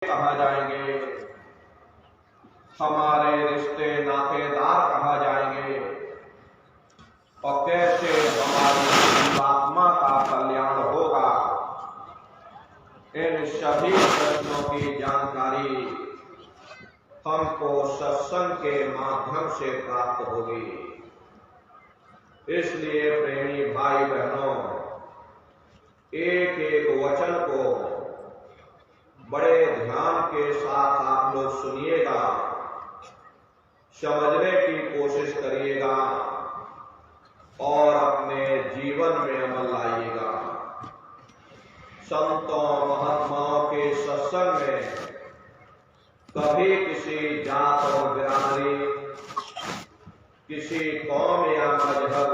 कहा जाएंगे, हमारे रिश्ते नातेदार कहा जाएंगे और कैसे हमारी जीवात्मा का कल्याण होगा, इन सभी प्रश्नों की जानकारी हमको सत्संग के माध्यम से प्राप्त होगी। इसलिए प्रेमी भाई बहनों, एक एक वचन को बड़े ध्यान के साथ आप लोग सुनिएगा, समझने की कोशिश करिएगा और अपने जीवन में अमल लाइएगा। संतों महात्माओं के सत्संग में कभी किसी जात और बिरादरी, किसी कौम या मजहब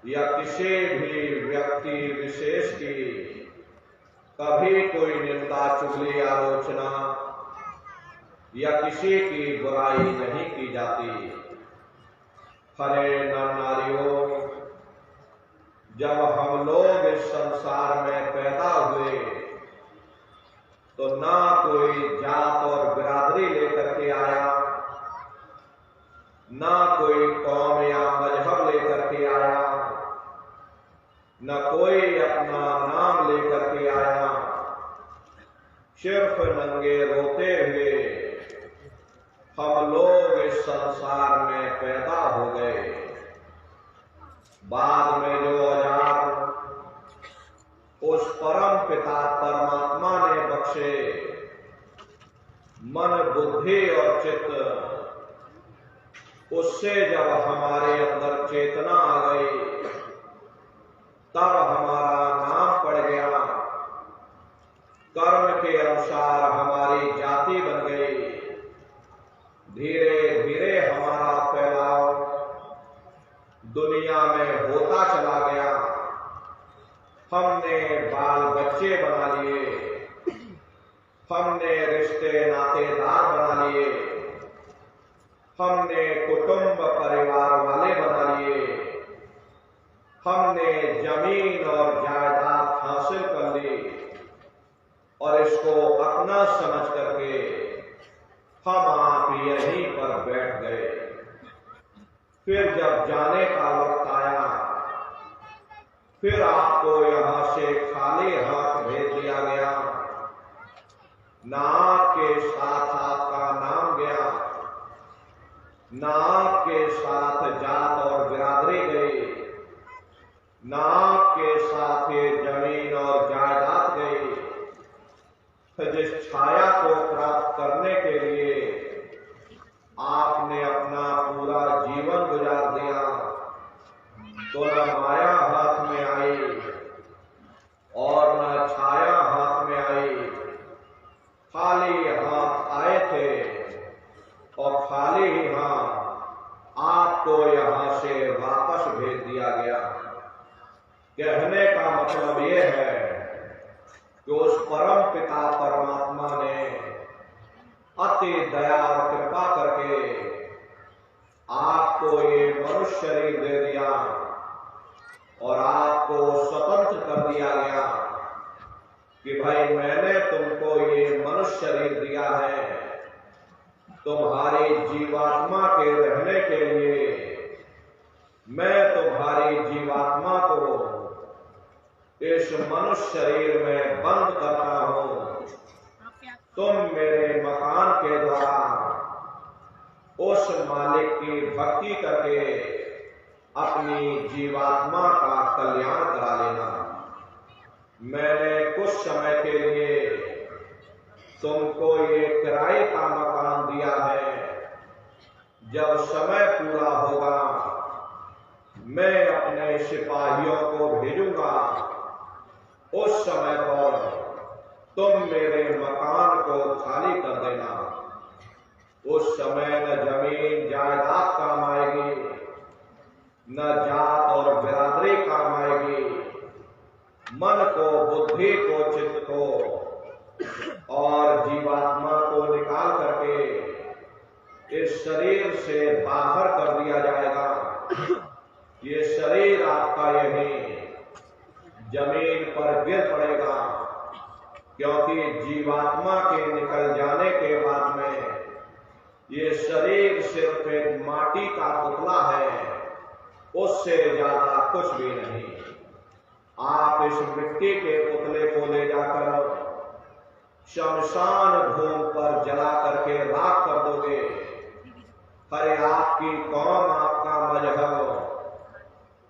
या किसी भी व्यक्ति विशेष की कभी कोई निंदा, चुगली, आलोचना या किसी की बुराई नहीं की जाती। हरे नर नारियों, जब हम लोग इस संसार में पैदा हुए तो ना कोई जात और बिरादरी लेकर के आया, ना कोई कौम या मजहब लेकर के आया, न कोई अपना नाम लेकर के आया। सिर्फ नंगे रोते हुए हम लोग इस संसार में पैदा हो गए। बाद में जो औजार उस परम पिता परमात्मा ने बख्शे, मन, बुद्धि और चित्त, उससे जब हमारे अंदर चेतना आ गई, तब हमारा नाम पड़ गया, कर्म के अनुसार हमारी जाति बन गई। धीरे धीरे हमारा फैलाव दुनिया में होता चला गया। हमने बाल बच्चे बना लिए, हमने रिश्ते नातेदार बना लिए, हमने कुटुंब परिवार वाले बना लिए, हमने जमीन और जायदाद हासिल कर ली और इसको अपना समझ करके हम आप यहीं पर बैठ गए। फिर जब जाने का वक्त आया, फिर आपको यहां से खाली हाथ भेज दिया गया। ना आपके साथ आपका नाम गया, ना आपके साथ जात और बिरादरी गई, ना आपके साथ ये जमीन और जायदाद गई। जिस छाया को प्राप्त करने के लिए आपने अपना पूरा जीवन गुजार दिया, तो न माया हाथ में आई और न छाया हाथ में आई। खाली हाथ आए थे और खाली ही हाथ आपको यहां से वापस भेज दिया गया। कहने का मतलब यह है कि उस परम पिता परमात्मा ने अति दया और कृपा करके आपको ये मनुष्य शरीर दे दिया और आपको स्वतंत्र कर दिया गया कि भाई मैंने तुमको ये मनुष्य शरीर दिया है तुम्हारी जीवात्मा के रहने के लिए। मैं तुम्हारी जीवात्मा को इस मनुष्य शरीर में बंद करता हूं। तुम मेरे मकान के द्वारा उस मालिक की भक्ति करके अपनी जीवात्मा का कल्याण करा लेना। मैंने कुछ समय के लिए तुमको ये किराए का मकान दिया है। जब समय पूरा होगा मैं अपने सिपाहियों को भेजूंगा, उस समय पर तुम मेरे मकान को खाली कर देना। उस समय न जमीन जायदाद काम आएगी, न जात और बिरादरी काम आएगी। मन को, बुद्धि को, चित्त को और जीवात्मा को निकाल करके इस शरीर से बाहर कर दिया जाएगा। ये शरीर आपका यही जमीन पर गिर पड़ेगा क्योंकि जीवात्मा के निकल जाने के बाद में ये शरीर सिर्फ एक माटी का पुतला है, उससे ज्यादा कुछ भी नहीं। आप इस मिट्टी के पुतले को ले जाकर शमशान भूमि पर जला करके राख कर दोगे। अरे आपकी कौम, आपका मजहब,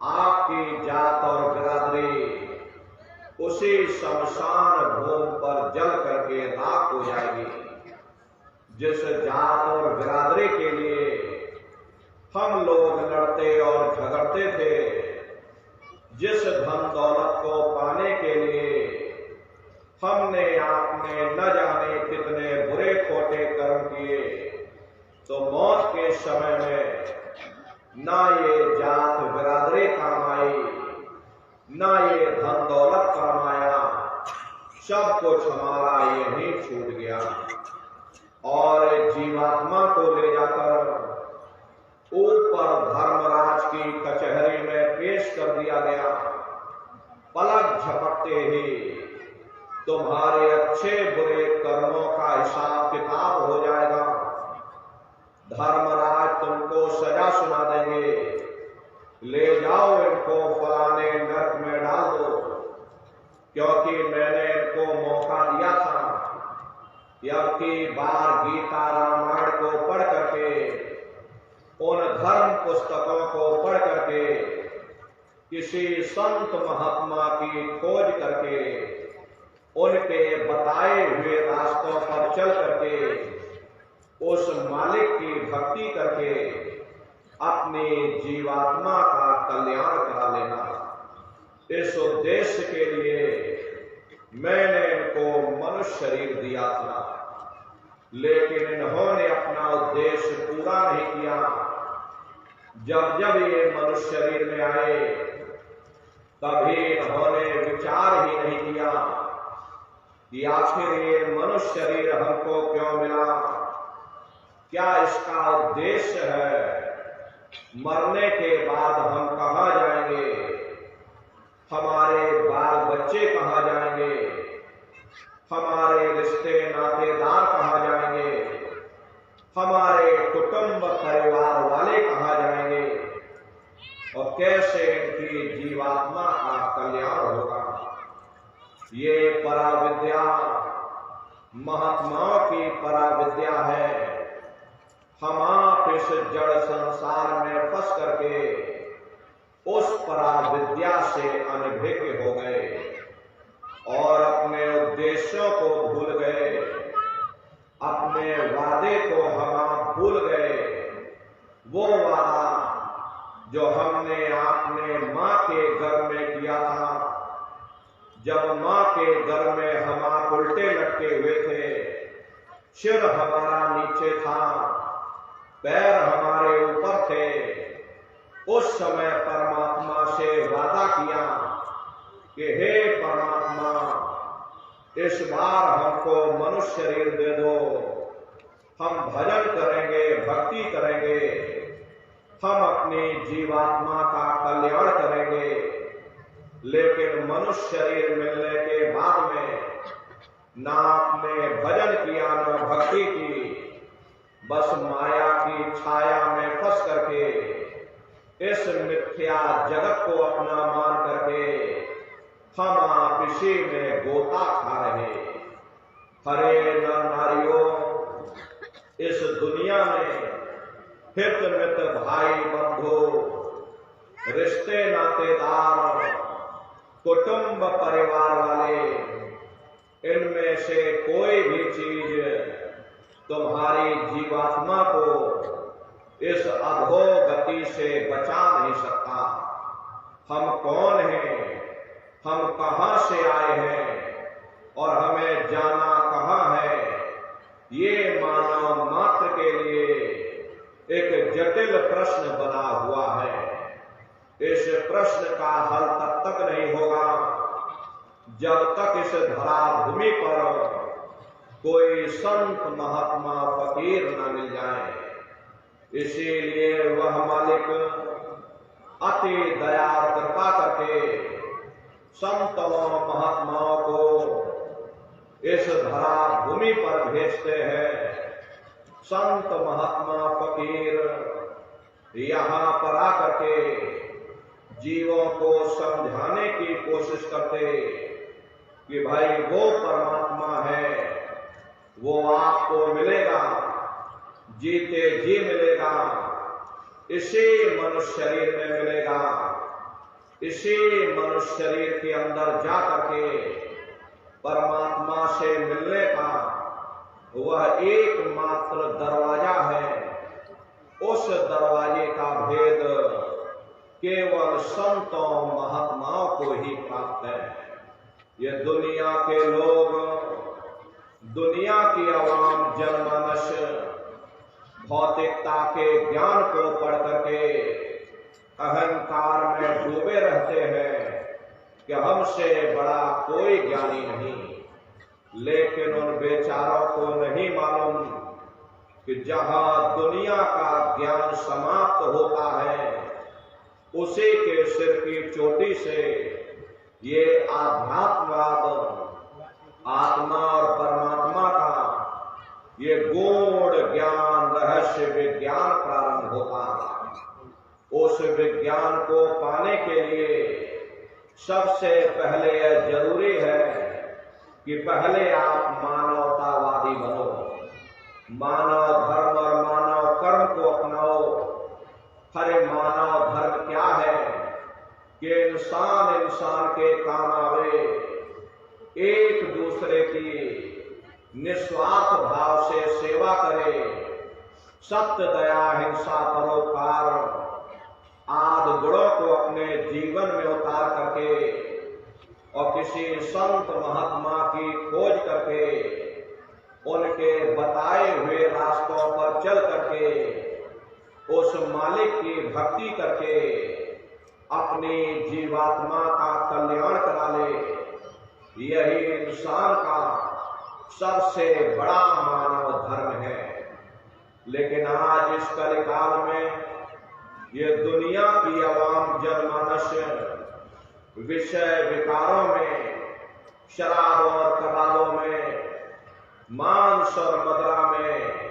आपकी जात और बिरादरी उसी शमशान भूमि पर जल करके राख हो जाएगी। जिस जात और बिरादरी के लिए हम लोग लड़ते और झगड़ते थे, जिस धन दौलत को पाने के लिए हमने आपने न जाने कितने बुरे खोटे कर्म किए, तो मौत के समय में ना ये जात बिरादरी काम आई, ना ये धन दौलत काम आया, सब कुछ हमारा यहीं छूट गया। और जीवात्मा को ले जाकर ऊपर धर्मराज की कचहरी में पेश कर दिया गया। पलक झपकते ही तुम्हारे अच्छे बुरे कर्मों का हिसाब किताब हो जाएगा। धर्मराज तुमको सजा सुना देंगे, ले जाओ इनको फलाने नरक में डाल दो, क्योंकि मैंने इनको मौका दिया था कि अब की बार गीता रामायण को पढ़ करके, उन धर्म पुस्तकों को पढ़ करके, किसी संत महात्मा की खोज करके, उनके बताए हुए रास्तों पर चल करके, उस मालिक की भक्ति करके अपनी जीवात्मा का कल्याण करा लेना। इस उद्देश्य के लिए मैंने इनको मनुष्य शरीर दिया था, लेकिन इन्होंने अपना उद्देश्य पूरा नहीं किया। जब जब ये मनुष्य शरीर में आए, तभी इन्होंने विचार ही नहीं किया कि आखिर ये मनुष्य शरीर हमको क्यों मिला, क्या इसका उद्देश्य है, मरने के बाद हम कहां जाएंगे, हमारे बाल बच्चे कहां जाएंगे, हमारे रिश्ते नातेदार कहां जाएंगे, हमारे कुटुंब परिवार वाले कहां जाएंगे, और कैसे इनकी जीवात्मा का कल्याण होगा। ये पराविद्या महात्माओं की पराविद्या है। हम आप इस जड़ संसार में फंस करके उस पराविद्या से अनभिज्ञ हो गए और अपने उद्देश्यों को भूल गए, अपने वादे को हम भूल गए। वो वादा जो हमने आपने मां के गर्भ में किया था, जब मां के गर्भ में हम आप उल्टे लटके हुए थे, सिर हमारा नीचे था, पैर हमारे ऊपर थे, उस समय परमात्मा से वादा किया कि हे परमात्मा, इस बार हमको मनुष्य शरीर दे दो, हम भजन करेंगे, भक्ति करेंगे, हम अपनी जीवात्मा का कल्याण करेंगे। लेकिन मनुष्य शरीर मिलने के बाद में ना आपने भजन किया, ना भक्ति की, बस माया की छाया में फंस करके इस मिथ्या जगत को अपना मान करके हम आप इसी में गोता खा रहे। हरे नर नारियों, इस दुनिया में हित मित भाई बंधु, रिश्ते नातेदार, कुटुंब परिवार वाले, इनमें से कोई भी चीज तुम्हारी जीवात्मा को इस अधोगति से बचा नहीं सकता। हम कौन हैं, हम कहां से आए हैं और हमें जाना कहां है, ये मानव मात्र के लिए एक जटिल प्रश्न बना हुआ है। इस प्रश्न का हल तब तक नहीं होगा जब तक इस धरा भूमि पर कोई संत महात्मा फकीर न मिल जाए। इसीलिए वह मालिक अति दया कृपा करके संतों महात्माओं को इस धरा भूमि पर भेजते हैं। संत महात्मा फकीर यहाँ पर आकर के जीवों को समझाने की कोशिश करते कि भाई वो परमात्मा है, वो आपको मिलेगा, जीते जी मिलेगा, इसी मनुष्य शरीर में मिलेगा। इसी मनुष्य शरीर के अंदर जा करके परमात्मा से मिलने का वह एकमात्र दरवाजा है। उस दरवाजे का भेद केवल संतों महात्माओं को ही प्राप्त है। ये दुनिया के लोग, दुनिया की आवाम जनमानस भौतिकता के ज्ञान को पढ़ करके अहंकार में डूबे रहते हैं कि हमसे बड़ा कोई ज्ञानी नहीं। लेकिन उन बेचारों को नहीं मालूम कि जहां दुनिया का ज्ञान समाप्त होता है, उसी के सिर की चोटी से ये आध्यात्मवाद, आत्मा और परमात्मा का ये गूढ़ ज्ञान, रहस्य विज्ञान प्रारंभ होता है। उस विज्ञान को पाने के लिए सबसे पहले यह जरूरी है कि पहले आप मानवतावादी बनो, मानव धर्म और मानव कर्म को अपनाओ। हरे मानव धर्म क्या है कि इंसान इंसान के काम आवे, एक दूसरे की निस्वार्थ भाव से सेवा करे, सत्य दया हिंसा परोपकार आदि गुणों को अपने जीवन में उतार करके और किसी संत महात्मा की खोज करके उनके बताए हुए रास्तों पर चल करके उस मालिक की भक्ति करके अपनी जीवात्मा का कल्याण करा ले, यही इंसान का सबसे बड़ा मानव धर्म है। लेकिन आज इस कलिकाल में ये दुनिया की आवाम जनमानस विषय विकारों में, शराब और कबालों में, मांस और मदिरा में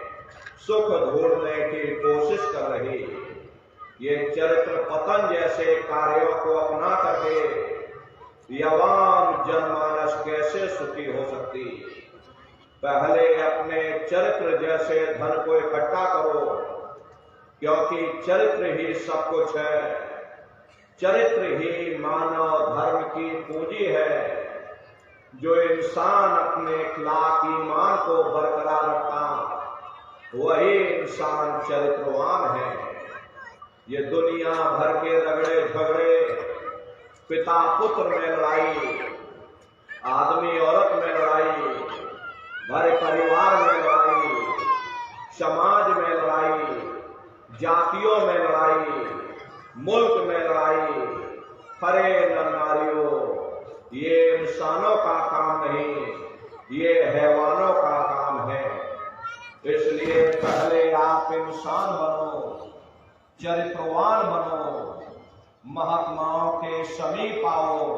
सुख ढूंढने की कोशिश कर रही। ये चरित्र पतन जैसे कार्यों को अपना करके आवाम जनमानस कैसे सुखी हो सकती। पहले अपने चरित्र जैसे धन को इकट्ठा करो, क्योंकि चरित्र ही सब कुछ है। चरित्र ही मानव धर्म की पूंजी है। जो इंसान अपने अखलाक ईमान को बरकरार रखता, वही इंसान चरित्रवान है। ये दुनिया भर के रगड़े झगड़े, पिता पुत्र में लड़ाई, आदमी औरत में लड़ाई, भरे परिवार में लड़ाई, समाज में लड़ाई, जातियों में लड़ाई, मुल्क में लड़ाई, हरे नारियों, ये इंसानों का काम नहीं, ये हैवानों का काम है। इसलिए पहले आप इंसान बनो, चरित्रवान बनो, महात्माओं के समीप आओ।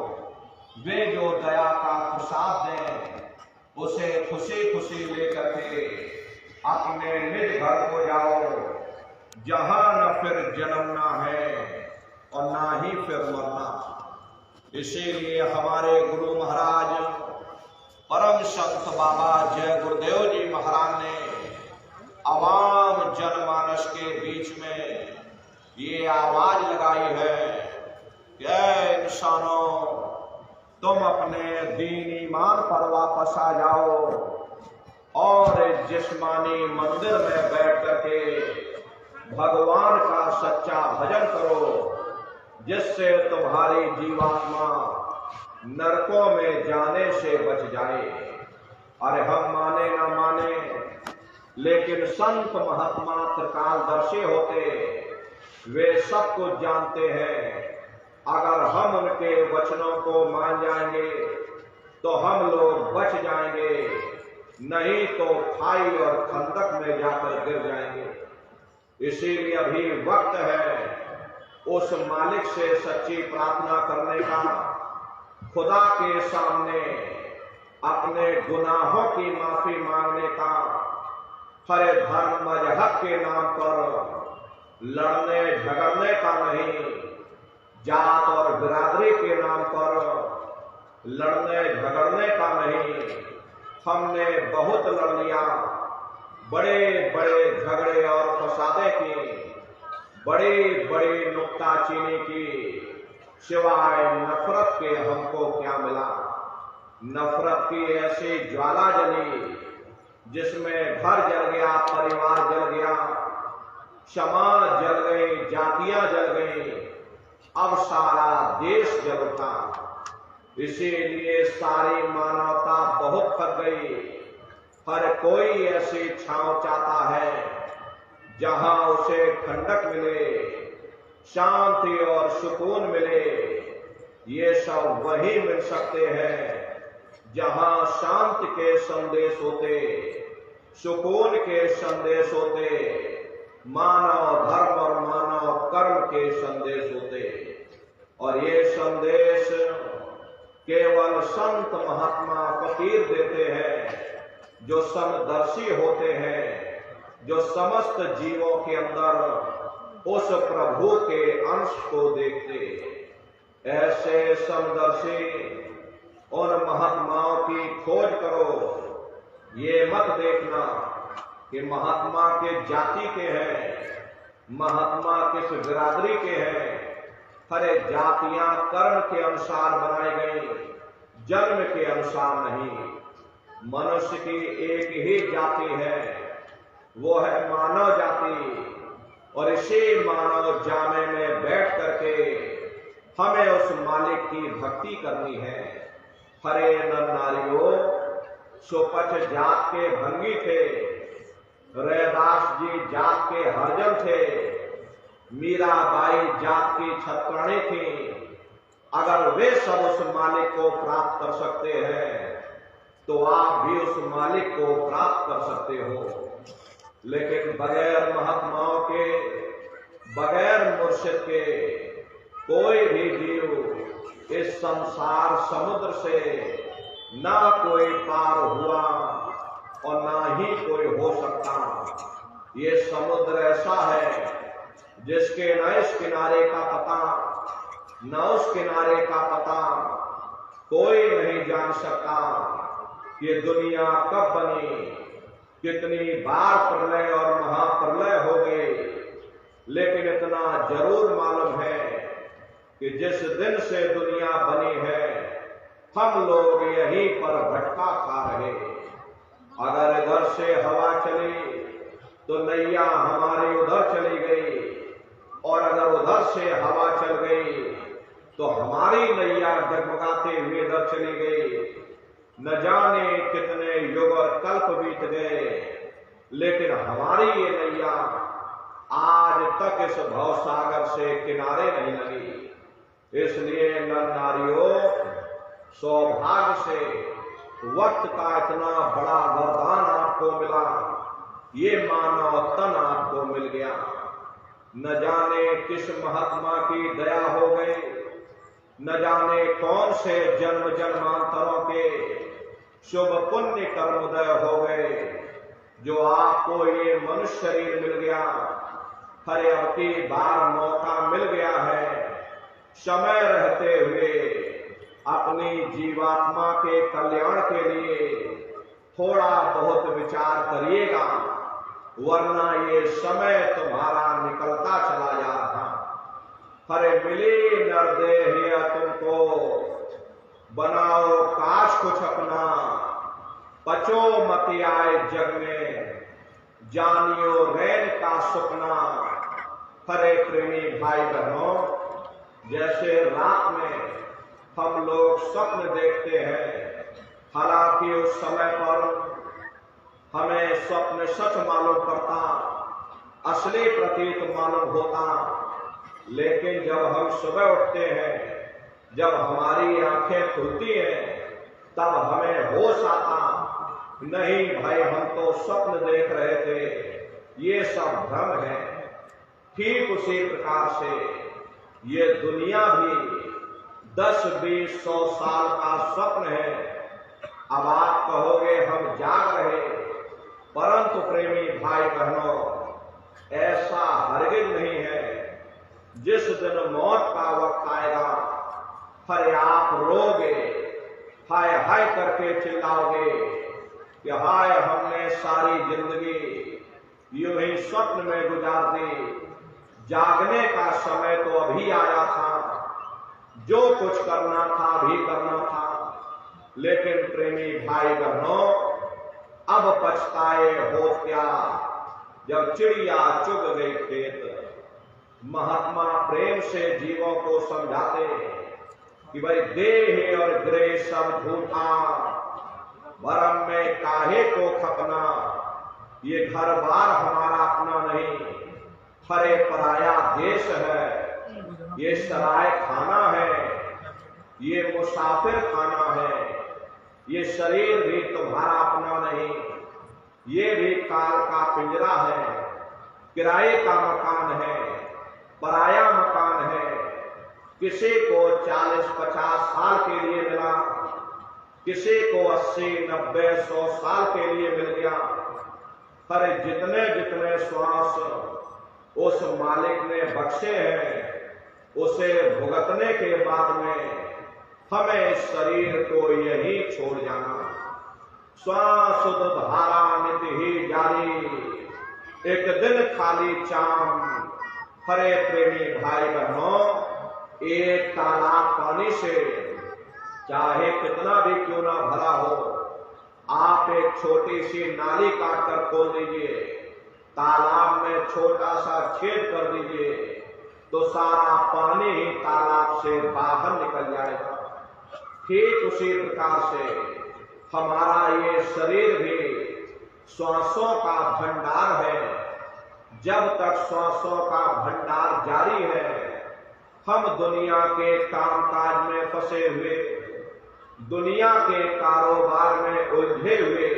वे जो दया का प्रसाद दें, उसे खुशी खुशी लेकर के अपने निज घर को जाओ, जहां न फिर जन्मना है और ना ही फिर मरना। इसीलिए हमारे गुरु महाराज परम संत बाबा जय गुरुदेव जी महाराज ने आवाम जनमानस के बीच में ये आवाज लगाई है कि ऐ इंसानों, तुम अपने दीन ईमान पर वापस आ जाओ और इस जिस्मानी मंदिर में बैठ करके भगवान का सच्चा भजन करो, जिससे तुम्हारी जीवात्मा नरकों में जाने से बच जाए। अरे हम माने ना माने, लेकिन संत महात्मा त्रिकालदर्शी होते, वे सब कुछ जानते हैं। अगर हम उनके वचनों को मान जाएंगे तो हम लोग बच जाएंगे, नहीं तो खाई और खंदक में जाकर गिर जाएंगे। इसीलिए अभी वक्त है उस मालिक से सच्ची प्रार्थना करने का, खुदा के सामने अपने गुनाहों की माफी मांगने का, हरे धर्म मजहब के नाम पर लड़ने झगड़ने का नहीं, जात और बिरादरी के नाम पर लड़ने झगड़ने का नहीं। हमने बहुत लड़ लिया, बड़े बड़े झगड़े और फसादे की, बड़ी बड़ी नुक्ताचीनी की, सिवाय नफरत के हमको क्या मिला। नफरत की ऐसी ज्वाला जली जिसमें घर जल गया, परिवार जल गया, समाज जल गई, जातियां जल गई, अब सारा देश जल उठा। इसीलिए सारी मानवता बहुत थक गई। हर कोई ऐसी छांव चाहता है जहां उसे ठंडक मिले, शांति और सुकून मिले। ये सब वही मिल सकते हैं जहां शांति के संदेश होते, सुकून के संदेश होते, मानव धर्म और मानव कर्म के संदेश होते। और ये संदेश केवल संत महात्मा फकीर देते हैं, जो समदर्शी होते हैं, जो समस्त जीवों के अंदर उस प्रभु के अंश को देखते। ऐसे समदर्शी उन महात्माओं की खोज करो। ये मत देखना कि महात्मा के जाति के हैं, महात्मा किस बिरादरी के हैं। हरे जातियां कर्म के अनुसार बनाई गई, जन्म के अनुसार नहीं। मनुष्य की एक ही जाति है, वो है मानव जाति। और इसी मानव जामे में बैठ करके हमें उस मालिक की भक्ति करनी है। हरे नर नारियों, सोपच जात के भंगी थे, रैदास जी जात के हरजन थे, मीराबाई जात की छतरणी थी। अगर वे सब उस मालिक को प्राप्त कर सकते हैं तो आप भी उस मालिक को प्राप्त कर सकते हो। लेकिन बगैर महात्माओं के, बगैर मुर्शिद के कोई भी जीव इस संसार समुद्र से ना कोई पार हुआ और ना ही कोई हो सकता। ये समुद्र ऐसा है जिसके न इस किनारे का पता, न उस किनारे का पता। कोई नहीं जान सकता कि दुनिया कब बनी, कितनी बार प्रलय और महाप्रलय हो गई। लेकिन इतना जरूर मालूम है कि जिस दिन से दुनिया बनी है, हम लोग यहीं पर भटका खा रहे। अगर इधर से हवा चली तो नैया हमारी उधर चली गई, और अगर उधर से हवा चल गई तो हमारी नैया डगमगाते हुए इधर चली गई। न जाने कितने युग और कल्प बीत गए, लेकिन हमारी ये नैया आज तक इस भवसागर से किनारे नहीं लगी। इसलिए नर नारियों, सौभाग्य से वक्त का इतना बड़ा वरदान आपको मिला, ये मानव तन आपको मिल गया। न जाने किस महात्मा की दया हो गई, न जाने कौन से जन्म जन्मांतरों के शुभ पुण्य कर्मोदय हो गए, जो आपको ये मनुष्य शरीर मिल गया। हर अब की बार मौका मिल गया है, समय रहते हुए अपनी जीवात्मा के कल्याण के लिए थोड़ा बहुत विचार करिएगा, वरना ये समय तुम्हारा निकलता चला जा रहा। हरे मिली नरदेहिया तुमको, बनाओ काश कुछ अपना, पचो मत आए जग में, जानियो रैन का सुपना। हरे प्रेमी भाई बहनों, जैसे रात में हम लोग स्वप्न देखते हैं, हालांकि उस समय पर हमें स्वप्न सच मालूम पड़ता, असली प्रतीत मालूम होता। लेकिन जब हम सुबह उठते हैं, जब हमारी आंखें खुलती हैं, तब हमें होश आता, नहीं भाई हम तो स्वप्न देख रहे थे, ये सब भ्रम है। ठीक उसी प्रकार से ये दुनिया भी 10, 20, 100 साल का स्वप्न है। अब आप कहोगे हम जाग रहे, परंतु प्रेमी भाई बहनों, ऐसा हरगिज नहीं है। जिस दिन मौत का वक्त आएगा, अरे आप रोगे, हाय हाय करके चिल्लाओगे कि हाय हमने सारी जिंदगी यूं ही स्वप्न में गुजार दी, जागने का समय तो अभी आया था, जो कुछ करना था भी करना था। लेकिन प्रेमी भाई बहनों, अब पछताए हो क्या जब चिड़िया चुग गई खेत। महात्मा प्रेम से जीवों को समझाते कि भाई देह और ग्रह सब झूठा, भरम में काहे को खपना, ये घर बार हमारा अपना नहीं, हरे पराया देश है, ये सराय खाना है, ये मुसाफिर खाना है, ये शरीर भी तुम्हारा अपना नहीं, ये भी काल का पिंजरा है, किराए का मकान है, पराया मकान है। किसी को 40-50 साल के लिए मिला, किसी को 80-90-100 साल के लिए मिल गया। पर जितने जितने श्वास उस मालिक ने बख्शे हैं, उसे भुगतने के बाद में हमें शरीर को यही छोड़ जाना। श्वास धारा नित ही जारी, एक दिन खाली चाम। हरे प्रेमी भाई बहनों, एक तालाब पानी से चाहे कितना भी क्यों ना भरा हो, आप एक छोटी सी नाली काटकर खोल दीजिए, तालाब में छोटा सा छेद कर दीजिए, तो सारा पानी ही तालाब से बाहर निकल जाएगा। ठीक उसी प्रकार से हमारा ये शरीर भी श्वासों का भंडार है। जब तक श्वासों का भंडार जारी है, हम दुनिया के कामकाज में फंसे हुए, दुनिया के कारोबार में उलझे हुए,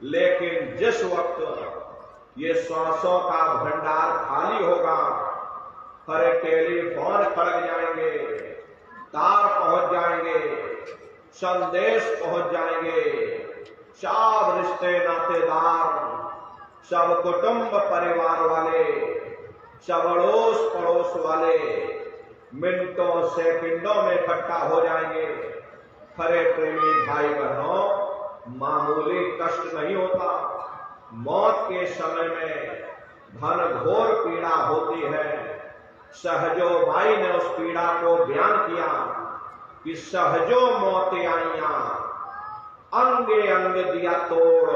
लेकिन जिस वक्त ये श्वासों का भंडार खाली होगा, हरे टेलीफोन खड़क जाएंगे, तार पहुंच जाएंगे, संदेश पहुंच जाएंगे, सब रिश्ते नातेदार, सब कुटुंब परिवार वाले, सब अड़ोस पड़ोस वाले मिनटों सेकंडों में इकट्ठा हो जाएंगे। हरे प्रेमी भाई बहनों, मामूली कष्ट नहीं होता। मौत के समय में घनघोर पीड़ा होती है। सहजो भाई ने उस पीड़ा को बयान किया कि सहजो मौत आइया, अंगे अंग दिया तोड़,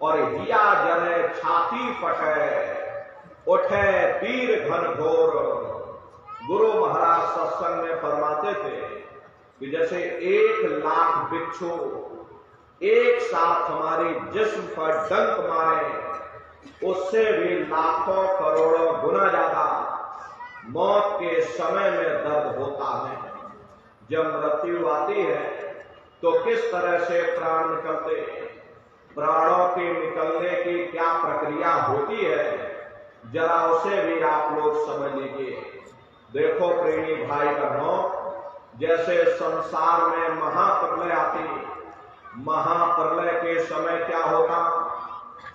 और हिया जले छाती फटे, उठे पीर घनघोर। गुरु महाराज सत्संग में फरमाते थे कि जैसे 1,00,000 बिच्छू एक साथ हमारी जिस्म पर डंक मारे, उससे भी लाखों करोड़ों गुना ज्यादा मौत के समय में दर्द होता है। जब मृत्यु आती है तो किस तरह से प्राण निकलते, प्राणों के निकलने की क्या प्रक्रिया होती है, जरा उसे भी आप लोग समझ लीजिए। देखो प्रेमी भाई बहनों, जैसे संसार में महाप्रलय आती, महाप्रलय के समय क्या होता,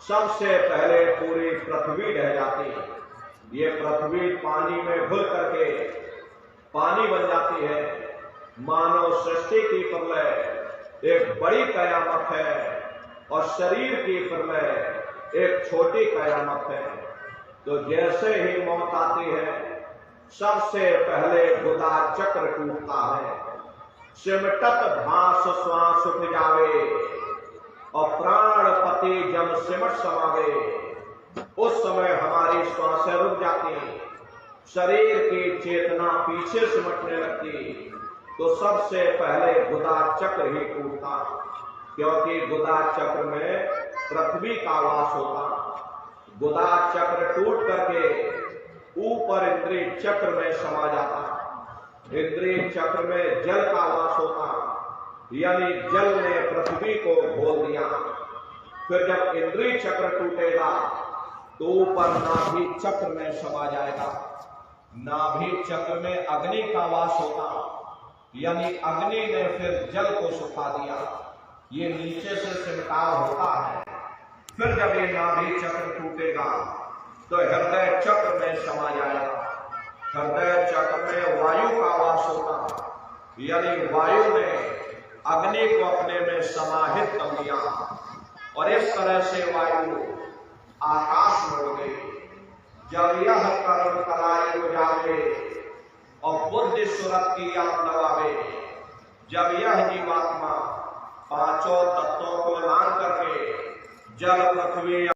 सबसे पहले पूरी पृथ्वी ढह जाती। ये पृथ्वी पानी में घुल करके पानी बन जाती है। मानव सृष्टि की प्रलय एक बड़ी कयामत है और शरीर की प्रलय एक छोटी कयामत है। तो जैसे ही मौत आती है, सबसे पहले गुदा चक्र टूटता है, सिमटत भास श्वास उठ जावे, और प्राणपति जब सिमट समावे, उस समय हमारी श्वासें रुक जाती, शरीर की चेतना पीछे सिमटने लगती, तो सबसे पहले गुदा चक्र ही टूटता, क्योंकि गुदा चक्र में पृथ्वी का वास होता। गुदा चक्र टूट करके ऊपर इंद्रिय चक्र में समा जाता। इंद्रिय चक्र में जल का वास होता, यानी जल ने पृथ्वी को घोल दिया। फिर जब इंद्रिय चक्र टूटेगा तो ऊपर नाभि चक्र में समा जाएगा। नाभि चक्र में अग्नि का वास होता, यानी अग्नि ने फिर जल को सुखा दिया। ये नीचे से सिमटाव होता है। फिर जब ये नाभि चक्र टूटेगा तो हृदय चक्र में समा जाएगा। हृदय चक्र में वायु का वास होता, यानी वायु ने अग्नि को अपने में समाहित कर लिया और इस तरह से वायु आकाश में उड़ गई। जब यह कर्म कलाई को जावे और बुद्धि सुरत की याद नवावे, जब यह जीवात्मा पांचों तत्वों को लांग करके जल पृथ्वी